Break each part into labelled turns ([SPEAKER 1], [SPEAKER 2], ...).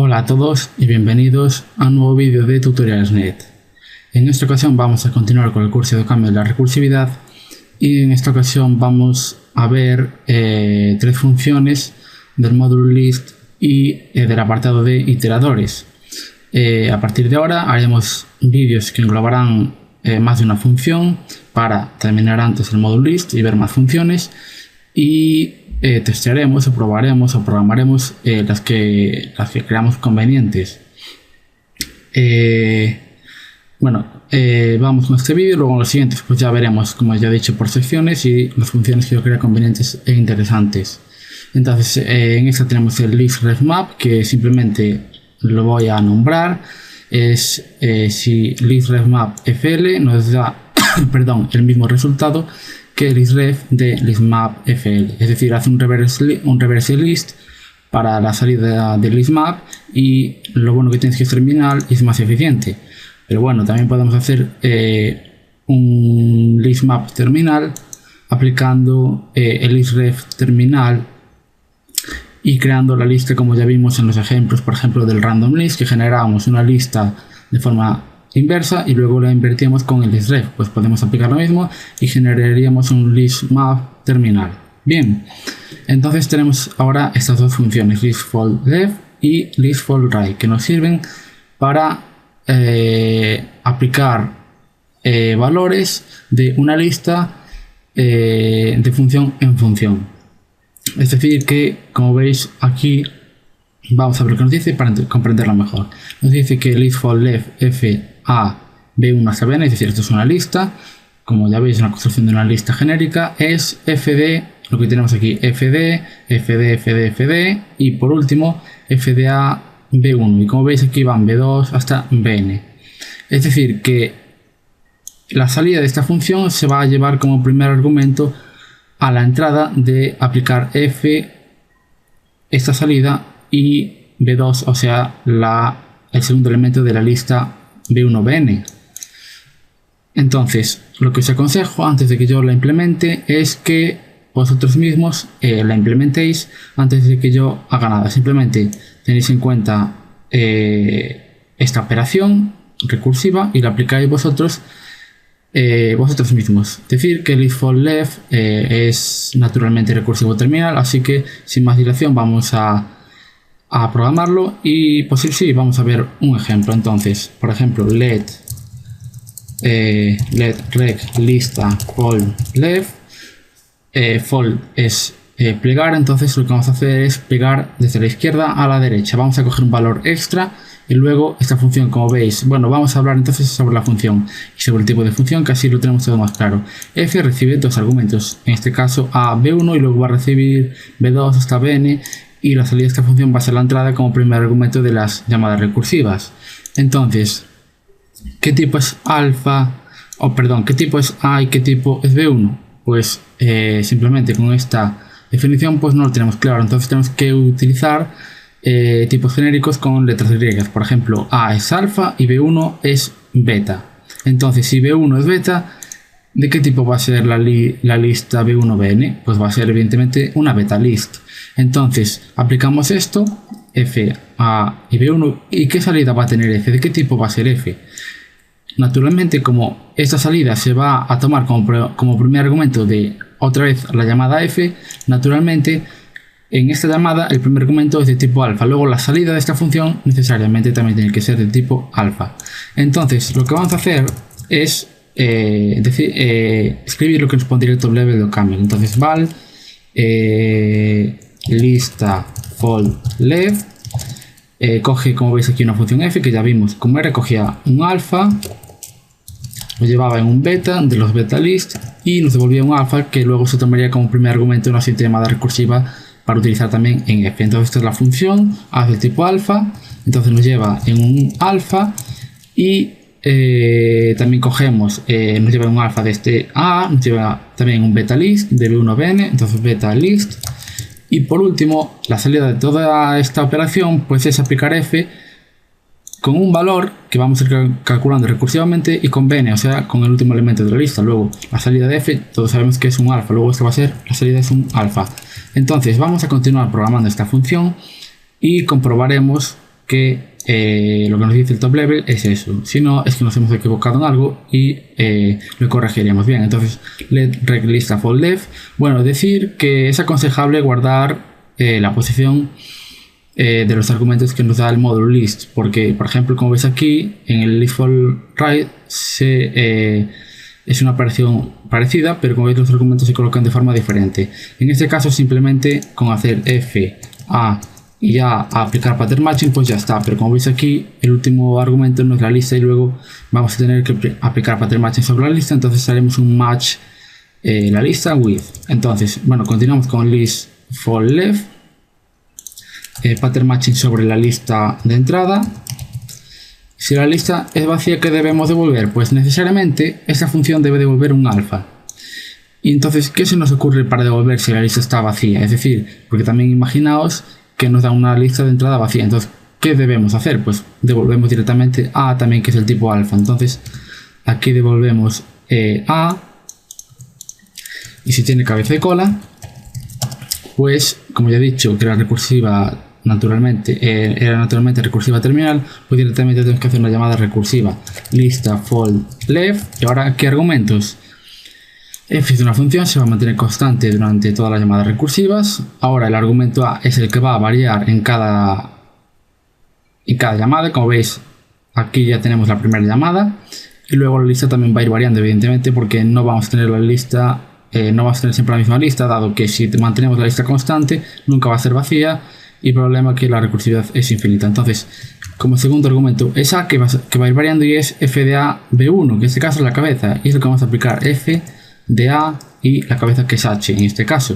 [SPEAKER 1] Hola a todos y bienvenidos a un nuevo vídeo de Tutoriales.net. En esta ocasión vamos a continuar con el curso de cambio de la recursividad y en esta ocasión vamos a ver tres funciones del módulo list y del apartado de iteradores. A partir de ahora haremos vídeos que englobarán más de una función para terminar antes el módulo list y ver más funciones, y testearemos o probaremos o programaremos las que creamos convenientes. Vamos con este vídeo. Luego en los siguientes pues ya veremos, como ya he dicho, por secciones y las funciones que yo creo convenientes e interesantes. Entonces en esta tenemos el list_ref_map, que simplemente lo voy a nombrar. Es si list_ref_map fl nos da el mismo resultado que list_ref de list_map fl, es decir, hace un reverse list para la salida del list_map, y lo bueno que tiene es que es terminal y es más eficiente. Pero bueno, también podemos hacer un list_map terminal aplicando el list_ref terminal y creando la lista, como ya vimos en los ejemplos, por ejemplo del random list, que generábamos una lista de forma inversa y luego la invertíamos con el list_ref. Pues podemos aplicar lo mismo y generaríamos un list_map terminal. Bien, entonces tenemos ahora estas dos funciones, list_fold_left y list_fold_right, que nos sirven para aplicar valores de una lista de función en función. Es decir que, como veis aquí, vamos a ver lo que nos dice para comprenderlo mejor. Nos dice que list_fold_left f a b1 hasta bn, es decir, esto es una lista. Como ya veis, una construcción de una lista genérica es fd, lo que tenemos aquí, fd, fd, fd, fd, y por último fda b1, y como veis aquí van b2 hasta bn. Es decir que la salida de esta función se va a llevar como primer argumento a la entrada de aplicar f, esta salida, y b2, o sea el segundo elemento de la lista b1bn. Entonces lo que os aconsejo antes de que yo la implemente es que vosotros mismos la implementéis antes de que yo haga nada. Simplemente tenéis en cuenta esta operación recursiva y la aplicáis vosotros mismos. Decir que list_fold_left es naturalmente recursivo terminal, así que sin más dilación vamos a programarlo y pues sí, vamos a ver un ejemplo. Entonces, por ejemplo, let rec lista fold left. Fold es plegar, entonces lo que vamos a hacer es plegar desde la izquierda a la derecha. Vamos a coger un valor extra y luego esta función, como veis, vamos a hablar entonces sobre la función y sobre el tipo de función, que así lo tenemos todo más claro. F recibe dos argumentos, en este caso a b1, y luego va a recibir b2 hasta bn, y la salida de esta función va a ser la entrada como primer argumento de las llamadas recursivas. Entonces, ¿qué tipo es alfa? ¿Qué tipo es A y qué tipo es B1? Pues simplemente con esta definición pues no lo tenemos claro, entonces tenemos que utilizar tipos genéricos con letras griegas. Por ejemplo, A es alfa y B1 es beta. Entonces, si B1 es beta, ¿de qué tipo va a ser la lista B1bn? Pues va a ser evidentemente una beta list. Entonces aplicamos esto, f, a y b1, ¿y qué salida va a tener f? ¿De qué tipo va a ser f? Naturalmente, como esta salida se va a tomar como primer argumento de otra vez la llamada f, naturalmente en esta llamada el primer argumento es de tipo alfa, luego la salida de esta función necesariamente también tiene que ser de tipo alfa. Entonces lo que vamos a hacer es escribir lo que nos pone directo level de cambio. Entonces val lista fold left coge, como veis aquí, una función f que ya vimos cómo era, cogía un alfa, lo llevaba en un beta de los beta list y nos devolvía un alfa que luego se tomaría como primer argumento en una siguiente llamada recursiva para utilizar también en f. Entonces esta es la función a del tipo alfa, entonces nos lleva en un alfa, y también cogemos, nos lleva un alfa de este a, nos lleva también un beta list de b1bn, entonces beta list. Y por último, la salida de toda esta operación pues es aplicar f con un valor que vamos a ir calculando recursivamente y con bn, o sea con el último elemento de la lista. Luego la salida de f todos sabemos que es un alfa, luego esto va a ser, la salida es un alfa. Entonces vamos a continuar programando esta función y comprobaremos que lo que nos dice el top level es eso. Si no, es que nos hemos equivocado en algo y lo corregiremos. Bien, entonces let rec lista for left. Bueno, decir que es aconsejable guardar la posición de los argumentos que nos da el módulo list, porque por ejemplo, como veis aquí en el list for right es una operación parecida, pero como veis los argumentos se colocan de forma diferente. En este caso simplemente con hacer F, A y ya aplicar pattern matching pues ya está, pero como veis aquí el último argumento no es la lista y luego vamos a tener que aplicar pattern matching sobre la lista, entonces haremos un match la lista with. Entonces bueno, continuamos con list for left, pattern matching sobre la lista de entrada. Si la lista es vacía, ¿qué debemos devolver? Pues necesariamente esta función debe devolver un alfa. Y entonces, ¿qué se nos ocurre para devolver si la lista está vacía? Es decir, porque también imaginaos que nos da una lista de entrada vacía. Entonces, ¿qué debemos hacer? Pues devolvemos directamente A también, que es el tipo alfa. Entonces, aquí devolvemos A. Y si tiene cabeza y cola, pues, como ya he dicho, que la recursiva era naturalmente recursiva terminal, pues directamente tenemos que hacer una llamada recursiva lista for left. Y ahora, ¿qué argumentos? F es una función, se va a mantener constante durante todas las llamadas recursivas. Ahora el argumento A es el que va a variar en cada llamada. Como veis, aquí ya tenemos la primera llamada. Y luego la lista también va a ir variando, evidentemente, porque no vamos a tener la lista, no vamos a tener siempre la misma lista, dado que si mantenemos la lista constante, nunca va a ser vacía. Y el problema es que la recursividad es infinita. Entonces, como segundo argumento es A, que va a ir variando, y es f de A B1, que en este caso es la cabeza. Y es lo que vamos a aplicar, f de A y la cabeza, que es h en este caso.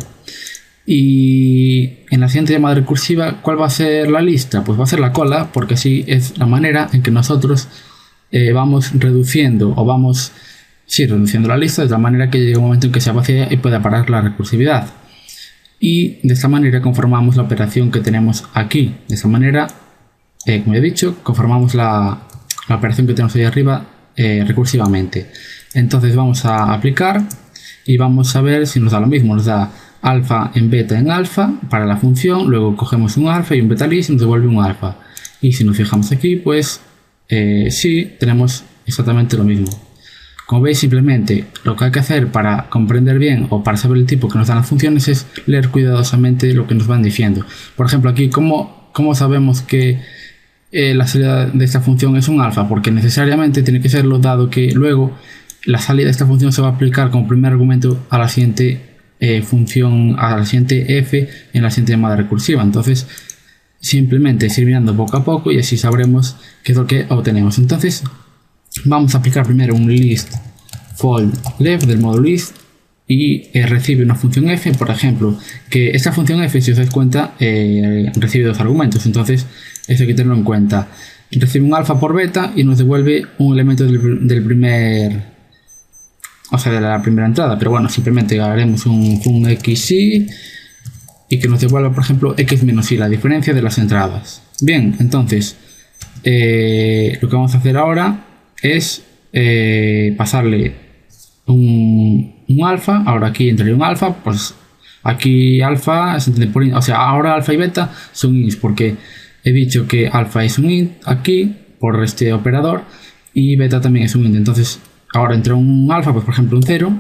[SPEAKER 1] Y en la siguiente llamada recursiva, ¿cuál va a ser la lista? Pues va a ser la cola, porque así es la manera en que nosotros vamos reduciendo o vamos reduciendo la lista de tal manera que llegue un momento en que sea vacía y pueda parar la recursividad. Y de esta manera conformamos la operación que tenemos aquí. De esta manera, como he dicho, conformamos la operación que tenemos ahí arriba recursivamente. Entonces vamos a aplicar y vamos a ver si nos da lo mismo. Nos da alfa en beta en alfa para la función, luego cogemos un alfa y un beta list y nos devuelve un alfa. Y si nos fijamos aquí, pues sí, tenemos exactamente lo mismo. Como veis, simplemente lo que hay que hacer para comprender bien o para saber el tipo que nos dan las funciones es leer cuidadosamente lo que nos van diciendo. Por ejemplo, aquí, ¿cómo sabemos que la salida de esta función es un alfa? Porque necesariamente tiene que serlo, dado que luego la salida de esta función se va a aplicar como primer argumento a la siguiente función, a la siguiente f en la siguiente llamada recursiva. Entonces, simplemente ir mirando poco a poco y así sabremos qué es lo que obtenemos. Entonces, vamos a aplicar primero un list for left del módulo list y recibe una función f, por ejemplo, que esta función f, si os dais cuenta, recibe dos argumentos. Entonces, eso hay que tenerlo en cuenta. Recibe un alfa por beta y nos devuelve un elemento del primer, o sea, de la primera entrada. Pero bueno, simplemente haremos un xy y que nos devuelva, por ejemplo, x menos y, la diferencia de las entradas. Bien, entonces lo que vamos a hacer ahora es pasarle un alfa. Ahora aquí entraría un alfa, pues aquí alfa se entiende por int, o sea, ahora alfa y beta son ints, porque he dicho que alfa es un int aquí por este operador y beta también es un int. Entonces ahora entra un alfa, pues por ejemplo un 0,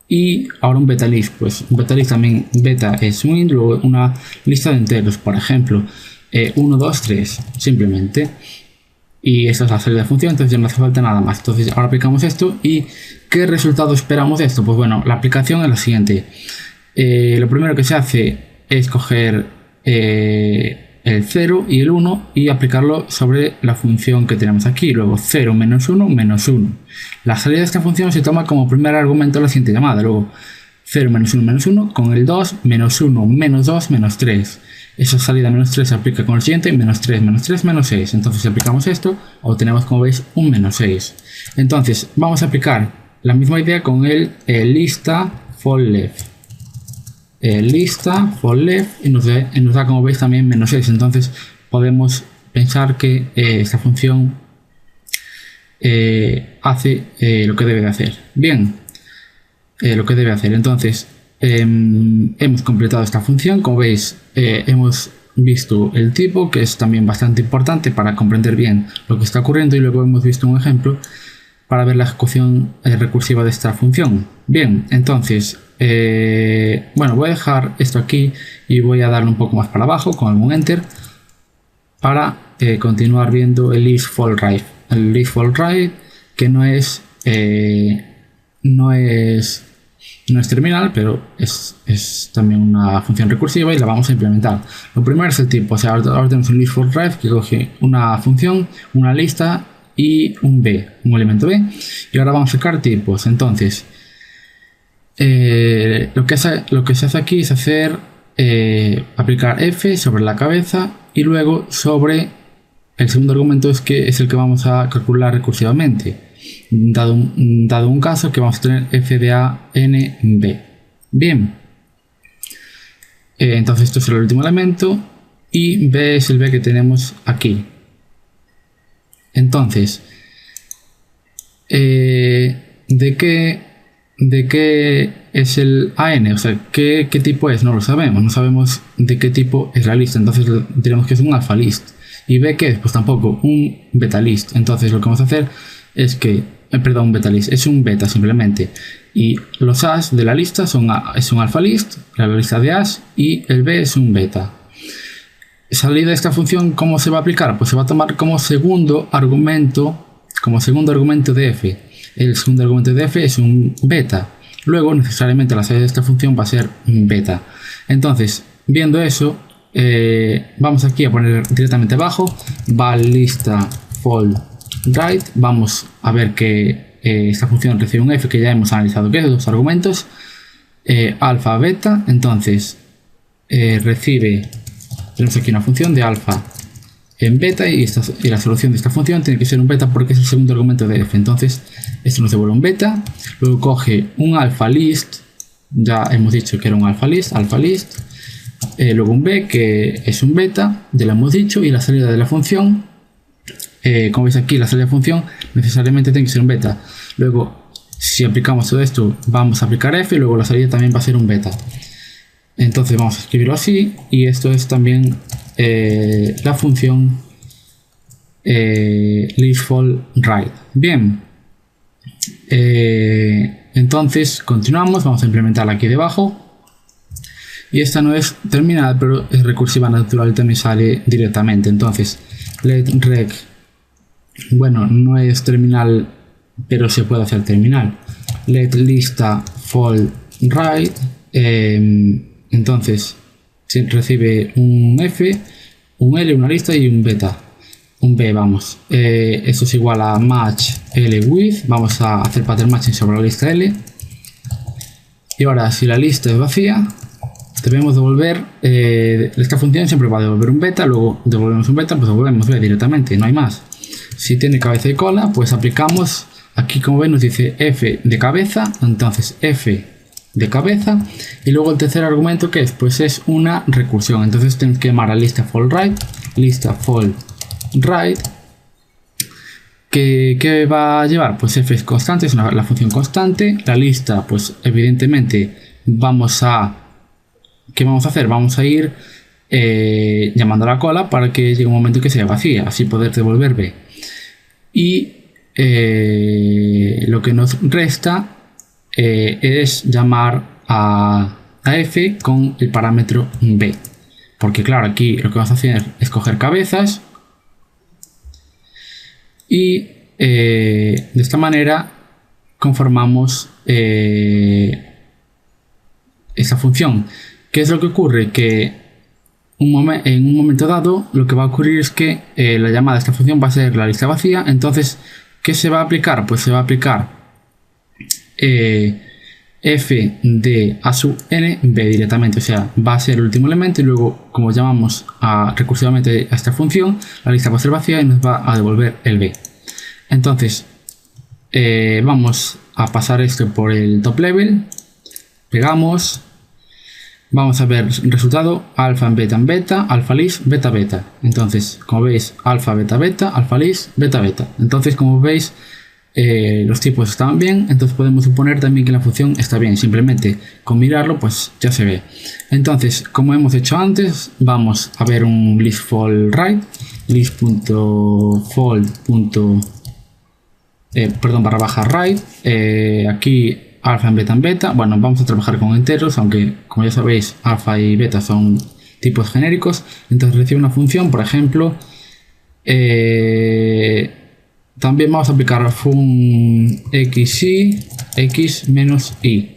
[SPEAKER 1] y ahora un beta list, pues un beta list también, beta es un int, luego una lista de enteros, por ejemplo 1, 2, 3, simplemente. Y esta es la salida de función, entonces ya no hace falta nada más. Entonces ahora aplicamos esto y ¿qué resultado esperamos de esto? Pues bueno, la aplicación es la siguiente. Lo primero que se hace es coger el 0 y el 1 y aplicarlo sobre la función que tenemos aquí. Luego 0 menos 1 menos 1. La salida de esta función se toma como primer argumento de la siguiente llamada. Luego 0 menos 1 menos 1 con el 2 menos 1 menos 2 menos 3. Esa salida menos 3 se aplica con el siguiente, menos 3 menos 3 menos 6. Entonces si aplicamos esto, obtenemos, como veis, un menos 6. Entonces vamos a aplicar la misma idea con el lista for left. Lista for left y nos da, como veis, también menos 6. Entonces podemos pensar que esta función hace lo que debe de hacer. Bien, lo que debe hacer. Entonces hemos completado esta función. Como veis, hemos visto el tipo, que es también bastante importante para comprender bien lo que está ocurriendo, y luego hemos visto un ejemplo para ver la ejecución recursiva de esta función. Bien, entonces, bueno, voy a dejar esto aquí y voy a darle un poco más para abajo con algún enter para continuar viendo el list fall right. El list fall right, que no es terminal, pero es también una función recursiva y la vamos a implementar. Lo primero es el tipo, o sea, ahora tenemos un list for drive que coge una función, una lista y un elemento B, y ahora vamos a sacar tipos. Entonces, lo que se hace aquí es aplicar f sobre la cabeza y luego sobre el segundo argumento, que es el que vamos a calcular recursivamente. Dado un caso que vamos a tener f de a n b. Bien, entonces esto es el último elemento y b es el b que tenemos aquí. Entonces, ¿de qué es el AN? O sea, ¿qué tipo es? No lo sabemos. No sabemos de qué tipo es la lista. Entonces diremos que es un alpha list. ¿Y B qué es? Pues tampoco, un beta list. Entonces lo que vamos a hacer es que, perdón, un beta list, es un beta simplemente. Y los As de la lista es un alpha list, la lista de As, y el B es un beta. Salida de esta función, ¿cómo se va a aplicar? Pues se va a tomar como segundo argumento de f. El segundo argumento de f es un beta. Luego, necesariamente, la salida de esta función va a ser un beta. Entonces, viendo eso, vamos aquí a poner directamente abajo val lista fall right. Vamos a ver que esta función recibe un f que ya hemos analizado, que es de dos argumentos, alfa, beta. Entonces, tenemos aquí una función de alfa en beta y la solución de esta función tiene que ser un beta porque es el segundo argumento de f. Entonces esto nos devuelve un beta, luego coge un alpha list, ya hemos dicho que era un alpha list, luego un b que es un beta, ya lo hemos dicho, y la salida de la función, como veis aquí, la salida de la función necesariamente tiene que ser un beta. Luego, si aplicamos todo esto, vamos a aplicar f y luego la salida también va a ser un beta. Entonces vamos a escribirlo así, y esto es también la función listFallRight. Bien, entonces continuamos, vamos a implementarla aquí debajo, y esta no es terminal, pero es recursiva natural y también sale directamente. Entonces letRec, bueno, no es terminal, pero se puede hacer terminal. letListaFallRight, entonces recibe un f, un l, una lista y un beta, un b, vamos. Esto es igual a match l with, vamos a hacer pattern matching sobre la lista l. Y ahora, si la lista es vacía, debemos devolver, esta función siempre va a devolver un beta, luego devolvemos un beta, pues devolvemos b directamente, no hay más. Si tiene cabeza y cola, pues aplicamos, aquí como ven nos dice f de cabeza, entonces f de cabeza, y luego el tercer argumento, que es, pues es una recursión. Entonces tenemos que llamar a lista fall right, que va a llevar, pues f es constante, es la función constante. La lista, pues evidentemente ¿qué vamos a hacer? Vamos a ir llamando a la cola para que llegue un momento que sea vacía, así poder devolver b. Y lo que nos resta es llamar a f con el parámetro b, porque claro, aquí lo que vamos a hacer es coger cabezas y de esta manera conformamos esta función. ¿Qué es lo que ocurre? Que en un momento dado lo que va a ocurrir es que la llamada a esta función va a ser la lista vacía. Entonces, ¿qué se va a aplicar? Pues se va a aplicar f de a sub n b directamente, o sea, va a ser el último elemento y luego, como llamamos recursivamente a esta función, la lista va a ser vacía y nos va a devolver el b. Entonces vamos a pasar esto por el top level, pegamos, vamos a ver resultado alfa en beta, alfa list, beta beta. Entonces, como veis, alfa beta beta, alfa list, beta beta. Entonces, como veis, los tipos estaban bien, entonces podemos suponer también que la función está bien. Simplemente con mirarlo pues ya se ve. Entonces, como hemos hecho antes, vamos a ver un list_fold_right, list.fold_right, aquí alfa en beta en beta. Bueno, vamos a trabajar con enteros, aunque como ya sabéis alfa y beta son tipos genéricos. Entonces recibe una función, por ejemplo, también vamos a aplicar fun xi x menos i.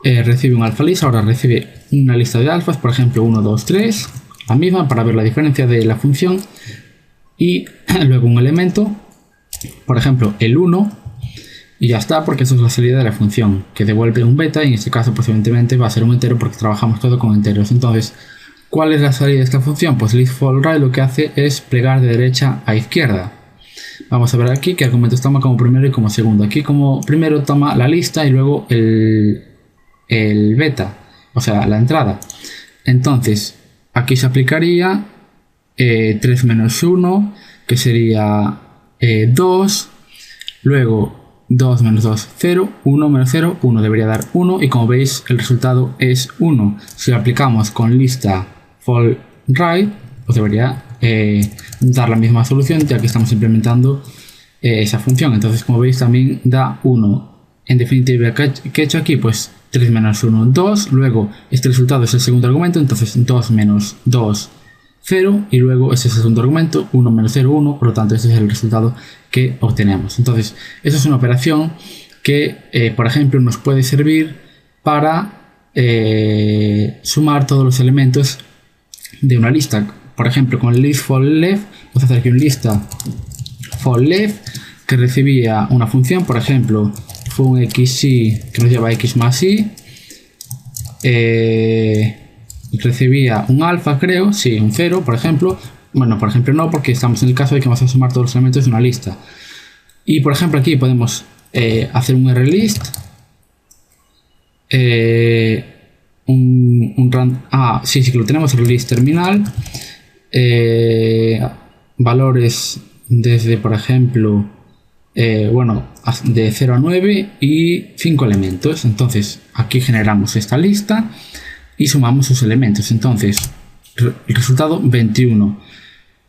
[SPEAKER 1] Recibe un alfa list, ahora recibe una lista de alfas, por ejemplo 1, 2, 3, la misma para ver la diferencia de la función, y luego un elemento, por ejemplo el 1, y ya está, porque eso es la salida de la función, que devuelve un beta, y en este caso pues evidentemente va a ser un entero porque trabajamos todo con enteros. Entonces, ¿cuál es la salida de esta función? Pues list_fold_right lo que hace es plegar de derecha a izquierda. Vamos a ver aquí qué argumentos toma como primero y como segundo. Aquí como primero toma la lista y luego el beta, o sea, la entrada. Entonces, aquí se aplicaría 3 menos 1, que sería 2, luego 2 menos 2, 0, 1 menos 0, 1, debería dar 1, y como veis el resultado es 1. Si lo aplicamos con lista fold right, pues debería dar la misma solución, ya que estamos implementando esa función. Entonces, como veis, también da 1. En definitiva, ¿qué he hecho aquí? Pues 3 menos 1, 2. Luego, este resultado es el segundo argumento, entonces 2 menos 2, 0. Y luego, ese es el segundo argumento, 1 menos 0, 1. Por lo tanto, ese es el resultado que obtenemos. Entonces, eso es una operación que, por ejemplo, nos puede servir para sumar todos los elementos de una lista. Por ejemplo, con el list_fold_left, vamos a hacer aquí un lista fold left que recibía una función, por ejemplo, fun xi, que nos lleva x más i, recibía un alfa, creo, sí, un 0, por ejemplo. Bueno, por ejemplo no, porque estamos en el caso de que vamos a sumar todos los elementos de una lista. Y por ejemplo aquí podemos hacer un rlist, sí que lo tenemos, rlist terminal, valores desde, por ejemplo, de 0 a 9 y 5 elementos. Entonces aquí generamos esta lista y sumamos sus elementos. Entonces el resultado 21.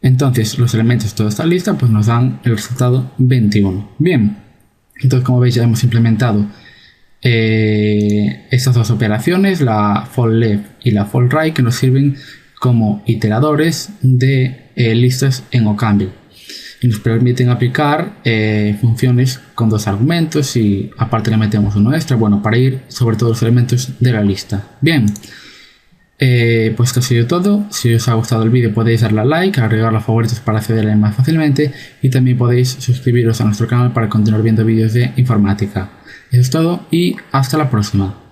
[SPEAKER 1] Entonces los elementos de toda esta lista pues nos dan el resultado 21. Bien, entonces como veis ya hemos implementado estas dos operaciones, la fold left y la fold right, que nos sirven como iteradores de listas en OCaml y nos permiten aplicar funciones con dos argumentos, y aparte le metemos uno extra, bueno, para ir sobre todos los elementos de la lista. Bien, pues esto ha sido todo. Si os ha gustado el vídeo podéis darle a like, agregarlo a favoritos para acceder más fácilmente, y también podéis suscribiros a nuestro canal para continuar viendo vídeos de informática. Eso es todo y hasta la próxima.